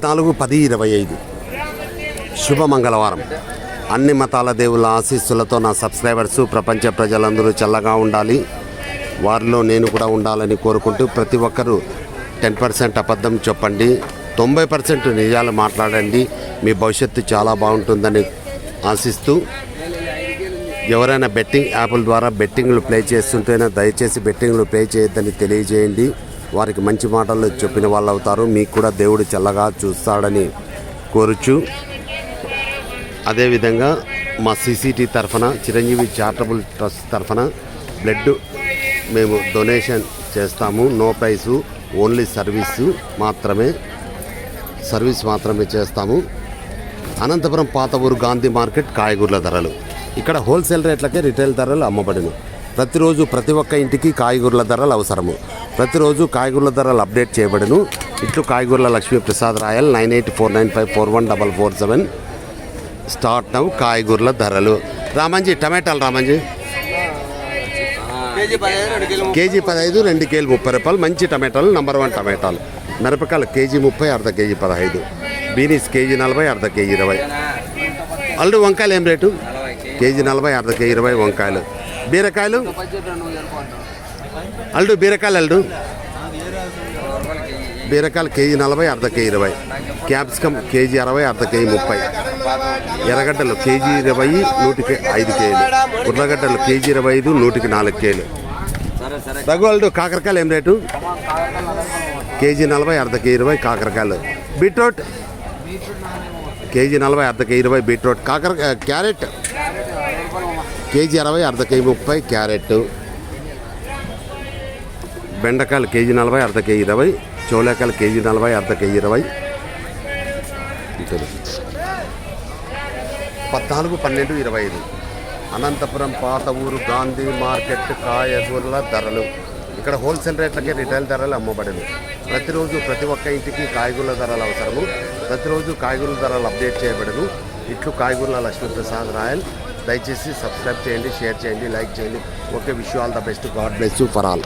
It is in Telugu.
14/10/25 శుభ మంగళవారం. అన్ని మతాల దేవుళ్ళ ఆశీస్సులతో నా సబ్స్క్రైబర్సు ప్రపంచ ప్రజలందరూ చల్లగా ఉండాలి, వారిలో నేను కూడా ఉండాలని కోరుకుంటూ ప్రతి ఒక్కరూ 10% అబద్ధం చెప్పండి, 90% నిజాలు మాట్లాడండి, మీ భవిష్యత్తు చాలా బాగుంటుందని ఆశిస్తూ, ఎవరైనా బెట్టింగ్ యాప్ల ద్వారా బెట్టింగ్లు ప్లే చేస్తుంటేనే దయచేసి బెట్టింగ్లు ప్లే చేయొద్దని తెలియజేయండి. వారికి మంచి మాటలు చెప్పిన వాళ్ళు అవుతారు, మీకు కూడా దేవుడు చల్లగా చూస్తాడని కోరుచు, అదేవిధంగా మా CCT తరఫున చిరంజీవి చారిటబుల్ ట్రస్ట్ తరఫున బ్లడ్ మేము డొనేషన్ చేస్తాము. నో ప్రైసు, ఓన్లీ సర్వీస్ మాత్రమే చేస్తాము. అనంతపురం పాత ఊరు గాంధీ మార్కెట్ కాయగూరల ధరలు ఇక్కడ హోల్సేల్ రేట్లకే రిటైల్ ధరలు అమ్మబడును. ప్రతిరోజు ప్రతి ఒక్క ఇంటికి కాయగూరల ధరలు అవసరము. ప్రతిరోజు కాయగూరల ధరలు అప్డేట్ చేయబడును. ఇట్లు కాయగూరల లక్ష్మీప్రసాద్ రాయల్ 9849541447 స్టార్ట్ నౌ. కాయగూరల ధరలు రామంజీ టమాటాలు రామంజీ కేజీ 15, 2 కేజీలు 30 రూపాయలు. మంచి టమాటాలు, నంబర్ 1 టమాటాలు. మిరపకాయలు కేజీ 30, అర్ధ కేజీ 15. బీనీస్ కేజీ 40, అర్ధ కేజీ 20. అల్లు వంకాయలు ఏం రేటు? కేజీ 40, అర్ధ కేజీ 20 వంకాయలు. బీరకాయలు అల్డు బీరకాయలు కేజీ 40, అర్ధ కేజీ 20. క్యాప్సికమ్ కేజీ 60, అర్ధ కేజీ 30. ఎర్రగడ్డలు కేజీ 20, 100కి 5 కేజీలు. ఉర్లగడ్డలు కేజీ 25, 100కి 4 కేజీలు. రఘు అల్డు కాకరకాయలు ఏం రేటు? కేజీ 40, అర్ధ కేజీ 20 కాకరకాయలు. బీట్రూట్ కేజీ 40, అర్ధ కేజీ 20 బీట్రూట్. క్యారెట్ కేజీ 60, అర్ధ కేజీ 30 క్యారెట్. బెండకాయలు కేజీ 40, అర్ధ కేజీ 20. చోలేకాయలు కేజీ 40, అర్ధ కేజీ 20. 14/12/25 అనంతపురం పాత ఊరు గాంధీ మార్కెట్ కాయగూరల ధరలు ఇక్కడ హోల్సేల్ రేట్లకే రిటైల్ ధరలు అమ్మబడను. ప్రతిరోజు ప్రతి ఒక్క ఇంటికి కాయగూరల ధరలు అవసరము. ప్రతిరోజు కాయగూరల ధరలు అప్డేట్ చేయబడను. ఇట్లు కాయగూరల లక్ష్మీప్రసాద్ రాయల్. దయచేసి సబ్స్క్రైబ్ చేయండి, షేర్ చేయండి, లైక్ చేయండి. Okay, wish you all the best. God bless you for all.